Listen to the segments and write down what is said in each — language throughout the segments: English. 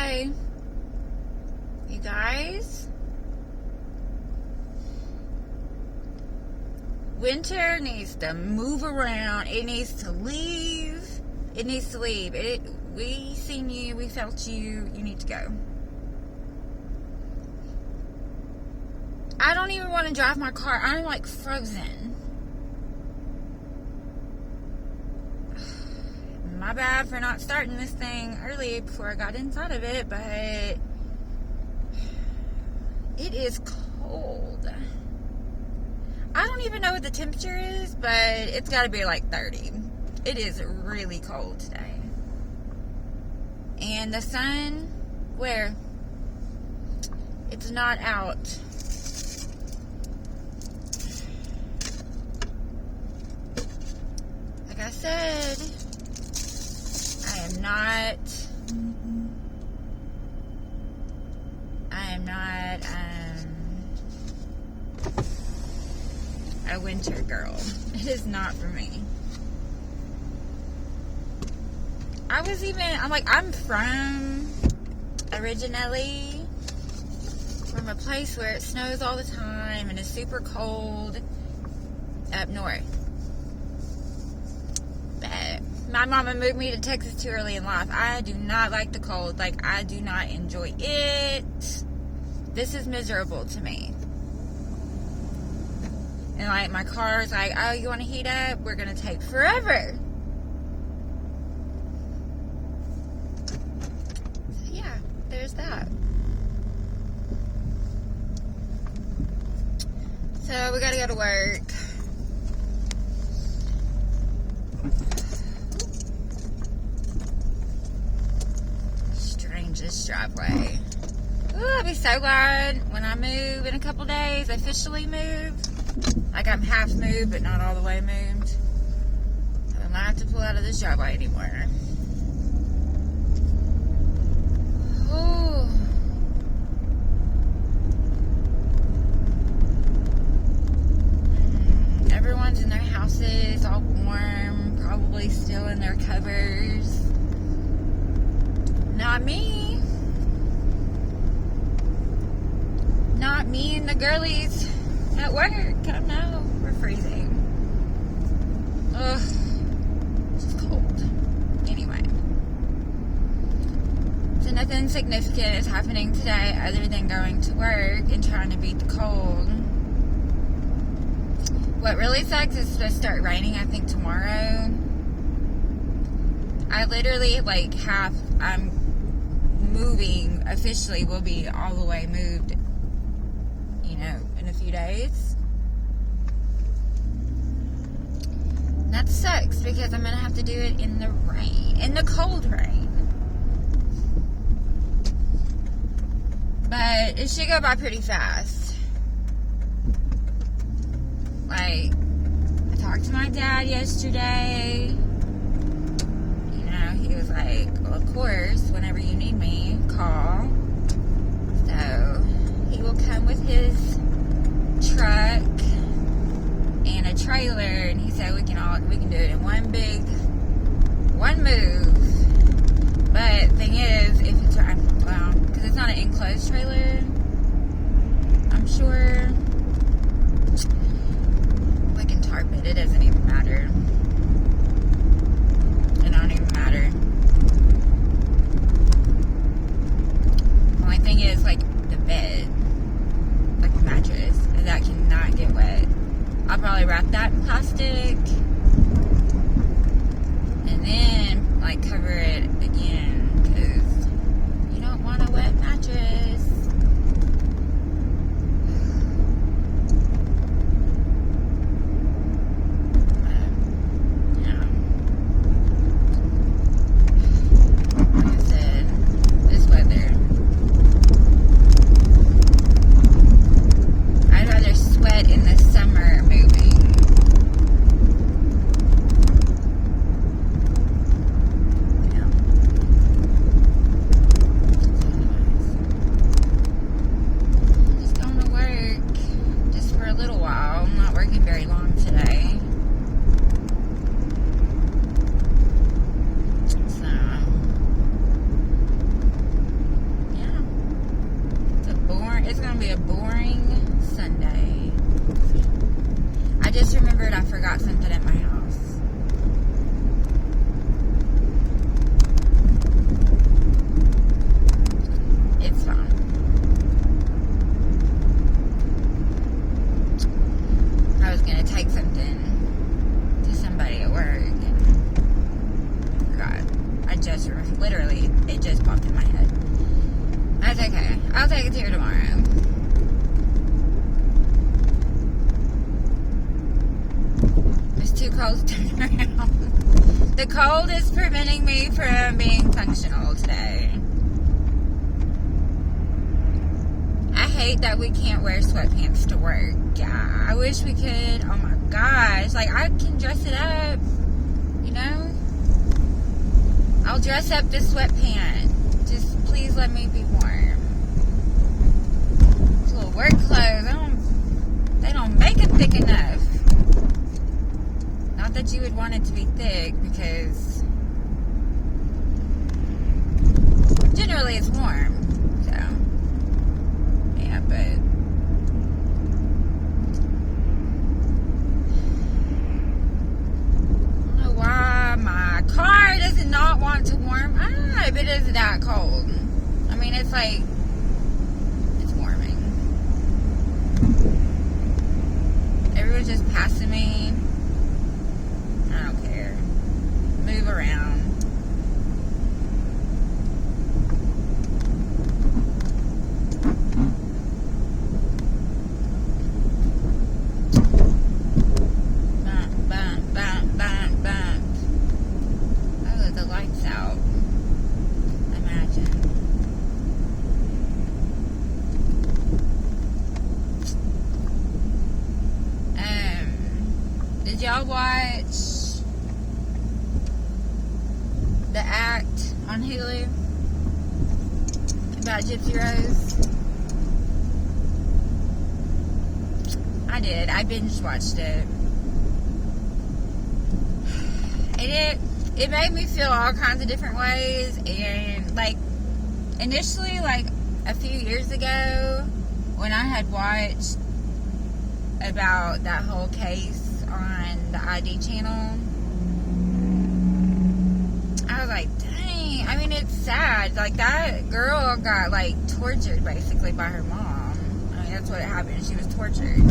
day. You guys, winter needs to move around. It needs to leave. It needs to leave. We seen you. We felt you. You need to go. I don't even want to drive my car. I'm like frozen. My bad for not starting this thing early before I got inside of it, but it is cold. I don't even know what the temperature is, but it's got to be like 30. It is really cold today. And the sun, where? It's not out. Like I said, I am not a winter girl. It is not for me. I'm from originally from a place where it snows all the time and is super cold up north. But my mama moved me to Texas too early in life. I do not like the cold. Like, I do not enjoy it. This is miserable to me. And like, my car is like, oh, you want to heat up? We're going to take forever. So yeah, there's that. So we got to go to work. Strangest driveway. Ooh, I'll be so glad when I move in a couple days, officially move. Like, I'm half moved, but not all the way moved. I don't have to pull out of this driveway anymore. Ooh. Everyone's in their houses, all warm, probably still in their covers. Not me. Not me and the girlies at work. I know, we're freezing. Ugh, it's just cold. Anyway, so nothing significant is happening today other than going to work and trying to beat the cold. What really sucks is it's supposed to start raining, I think, tomorrow. I literally, I'm moving, officially will be all the way moved, in a few days. And that sucks because I'm going to have to do it in the rain, in the cold rain. But it should go by pretty fast. Like, I talked to my dad yesterday. He was like, well, of course, whenever you need me, call. So, he will come with his truck and a trailer, and he said we can do it in one move. But the thing is, if it's because it's not an enclosed trailer, I'm sure we can tarp it. It doesn't even matter. It don't even matter. The only thing is, the bed, the mattress, that cannot get wet. I'll probably wrap that in plastic and then cover it again, because you don't want a wet mattress. be a boring Sunday. I just remembered I forgot something at my house. It's fine. I was going to take something to somebody at work and forgot. I just literally, it just popped in my head. That's okay. I'll take it to her tomorrow. It's too cold to turn around. The cold is preventing me from being functional today. I hate that we can't wear sweatpants to work. Yeah, I wish we could. Oh my gosh. Like, I can dress it up, you know? I'll dress up the sweatpant. Just please let me be warm. These little work clothes, they don't make it thick enough. Not that you would want it to be thick, because generally it's warm. So, yeah, but I don't know why my car does not want to warm up. It is that cold. I mean, it's like, it's warming. Everyone's just passing me. I don't care. Move around. Bump, bump, bump, bump, bump. Oh, the light's out. Imagine. Did y'all watch The Act on Hulu about Gypsy Rose? I did. I binge watched it. And it made me feel all kinds of different ways. And like, initially, like a few years ago, when I had watched about that whole case on the ID channel, I was like, dang. I mean, it's sad. Like, that girl got like tortured basically by her mom. I mean, that's what happened. She was tortured.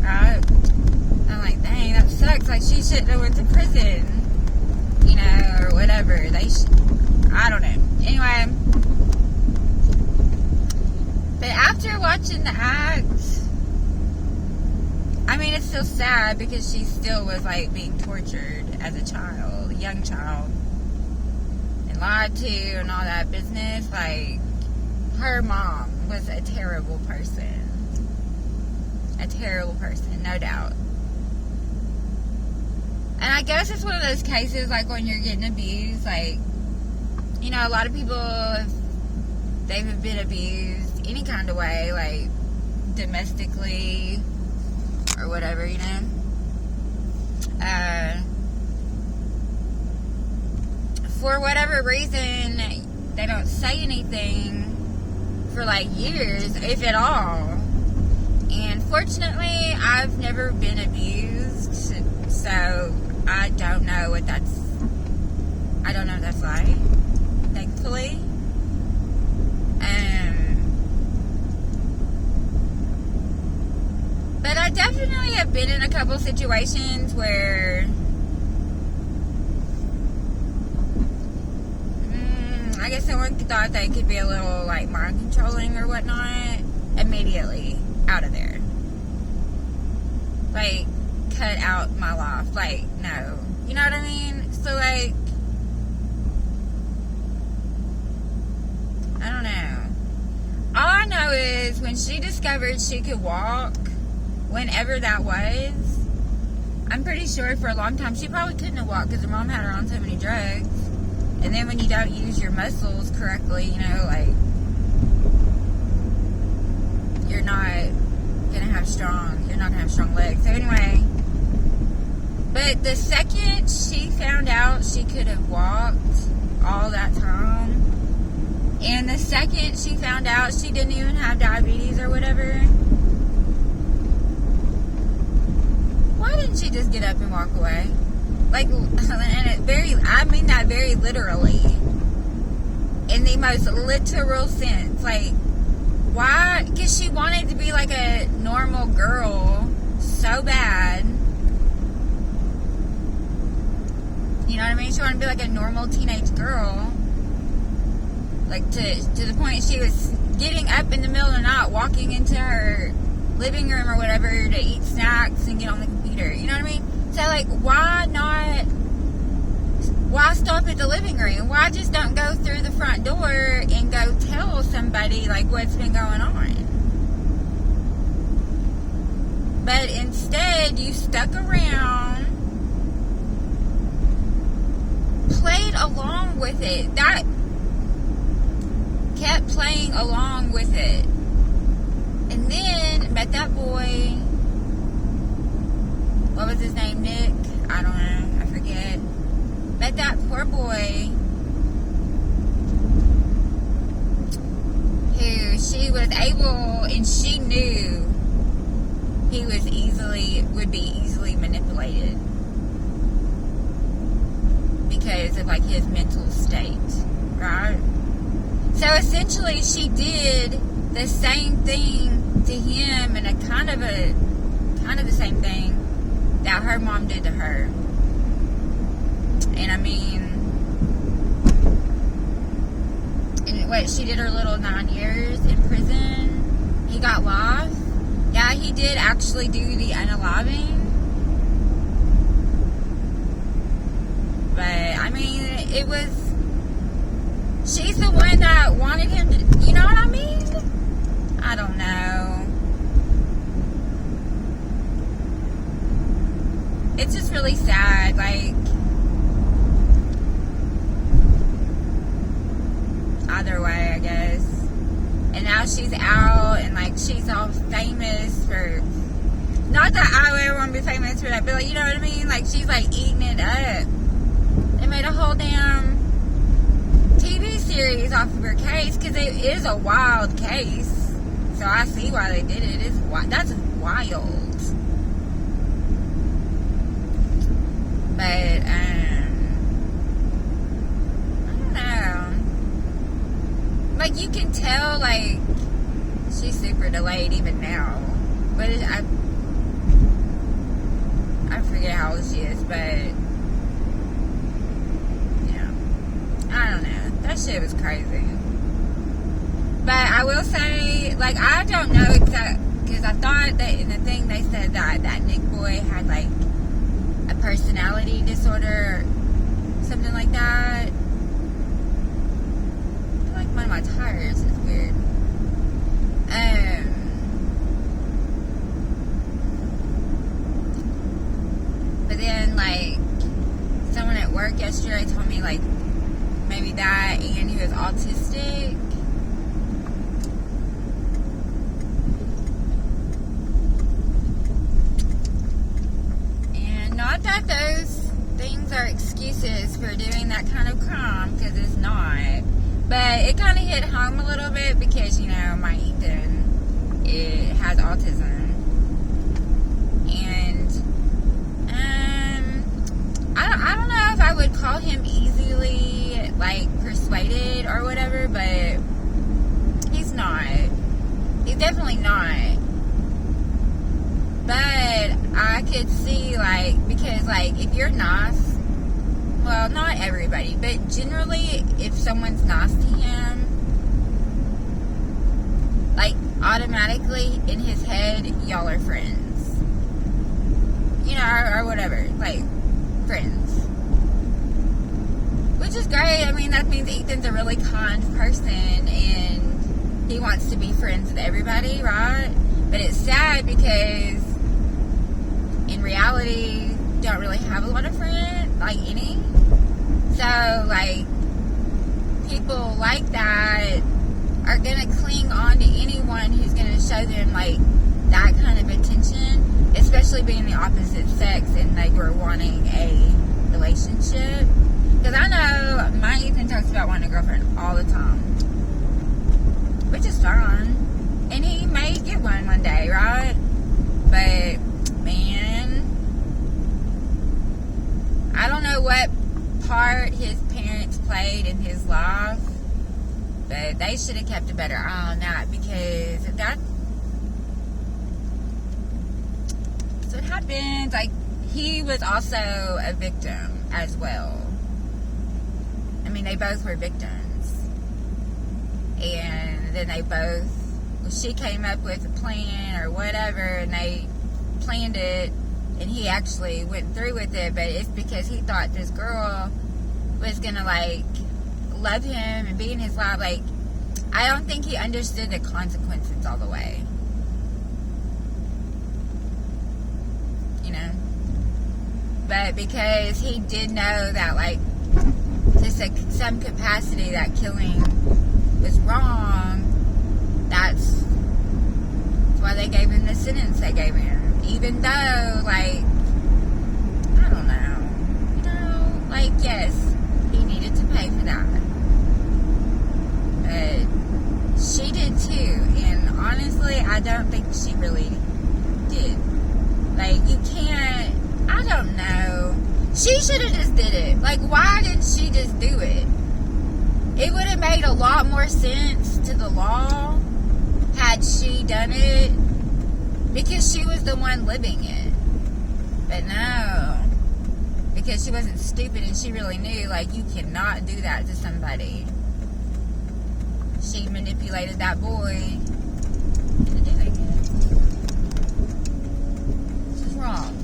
I'm like, dang, that sucks. Like, she shouldn't have went to prison, you know, or whatever. I don't know. Anyway, but after watching The Act, I mean, it's still sad because she still was like being tortured as a child, a young child, and lied to and all that business. Like, her mom was a terrible person. A terrible person, no doubt. And I guess it's one of those cases, like, when you're getting abused, like, you know, a lot of people, if they've been abused any kind of way, like, domestically or whatever, you know, for whatever reason, they don't say anything for, like, years, if at all. And fortunately, I've never been abused, so I don't know what that's like, thankfully. But I definitely have been in a couple situations where I guess someone thought they could be a little, like, mind controlling or whatnot. Immediately out of there. Like, cut out my life. Like, no. You know what I mean? So, like, I don't know. All I know is when she discovered she could walk, whenever that was, I'm pretty sure for a long time she probably couldn't have walked because her mom had her on so many drugs. And then when you don't use your muscles correctly, you know, like, you're not gonna have strong legs. So anyway, but the second she found out she could have walked all that time, and the second she found out she didn't even have diabetes or whatever, why didn't she just get up and walk away? Like, and I mean that very literally, in the most literal sense. Like, why? Because she wanted to be like a normal girl so bad. You know what I mean? She wanted to be like a normal teenage girl. Like, to the point she was getting up in the middle of the night, walking into her living room or whatever to eat snacks and get on the computer. You know what I mean? So, like, why stop at the living room? Why just don't go through the front door and go tell somebody, like, what's been going on? But instead, you stuck around, played along with it. That kept playing along with it. And then met that boy. What was his name? Nick? I don't know. I forget. Met that poor boy who she was able, and she knew he would be easily manipulated because of, like, his mental state, right? So essentially she did the same thing to him, and a kind of the same thing that her mom did to her. And I mean, and what, she did her little 9 years in prison. He got life. Yeah, he did actually do the unaliving. But I mean, it was, she's the one that wanted him to, you know what I mean? I don't know. It's just really sad, like, either way, I guess. And now she's out, and, like, she's all famous for, not that I ever want to be famous for that, but, like, you know what I mean? Like, she's, like, eating it up. They made a whole damn TV series off of her case, because it is a wild case. So I see why they did it. That's wild. But, I don't know. Like, you can tell, like, she's super delayed even now. But I forget how old she is, but, yeah. I don't know. That shit was crazy. But I will say, like, I don't know exactly, because I thought that in the thing they said that Nick boy had, like, a personality disorder or something like that. I feel like one of my tires is weird. But then, like, someone at work yesterday told me, like, maybe that, and he was autistic. Not that those things are excuses for doing that kind of crime, because it's not. But it kind of hit home a little bit because, you know, my Ethan, it has autism. And, I don't know if I would call him easily, like, persuaded or whatever, but he's not. He's definitely not. But I could see, like, because, like, if you're nice, well, not everybody, but generally, if someone's nice to him, like, automatically, in his head, y'all are friends. You know, or whatever, like, friends. Which is great. I mean, that means Ethan's a really kind person, and he wants to be friends with everybody, right? But it's sad because in reality, don't really have a lot of friends, like any. So, like, people like that are gonna cling on to anyone who's gonna show them, like, that kind of attention, especially being the opposite sex and they were wanting a relationship. Because I know my Ethan talks about wanting a girlfriend all the time. which is fine. And he may get one day, right? But, man, I don't know what part his parents played in his life, but they should have kept a better eye on that, because that's what happened. Like, he was also a victim as well. I mean, they both were victims. And then she came up with a plan or whatever, and they planned it, and he actually went through with it, but it's because he thought this girl was gonna, like, love him and be in his life. Like, I don't think he understood the consequences all the way. You know? But because he did know that, like, just some capacity that killing was wrong, that's why they gave him the sentence they gave him. Even though, like, I don't know. You know, like, yes, he needed to pay for that. But she did too. And honestly, I don't think she really did. Like, you can't, I don't know. She should have just did it. Like, why didn't she just do it? It would have made a lot more sense to the law had she done it, because she was the one living it. But no, because she wasn't stupid and she really knew, like, you cannot do that to somebody. She manipulated that boy into doing it. This is wrong.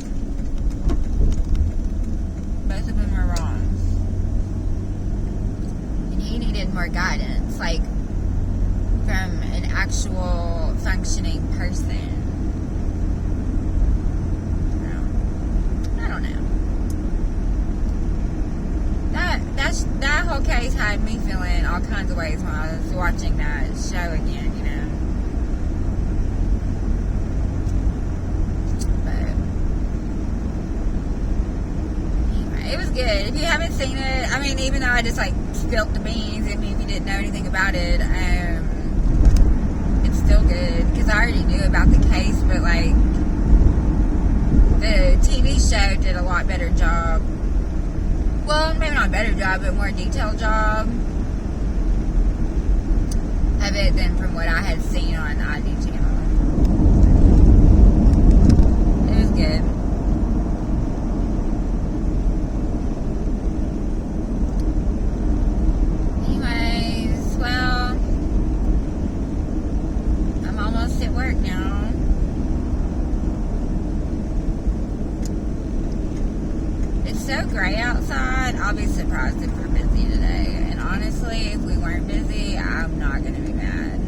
Both of them were wrong. And he needed more guidance, like, from an actual functioning person. I don't know. That whole case had me feeling all kinds of ways when I was watching that show again, you know. But anyway, it was good. If you haven't seen it, I mean, even though I just, like, spilled the beans, I mean, if you didn't know anything about it, it's still good, because I already knew about the case, but, like, the TV show did a lot better job. Well, maybe not a better job, but more detailed job of it than from what I had seen on the ID channel. It was good. Anyways, well, I'm almost at work now. It's so gray outside, I'll be surprised if we're busy today. And honestly, if we weren't busy, I'm not going to be mad.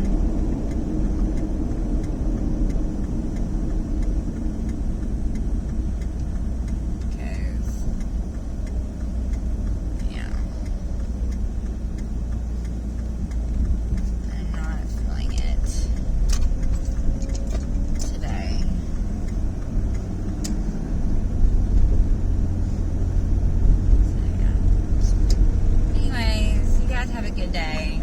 Because, yeah, I'm not feeling it today. Have a good day.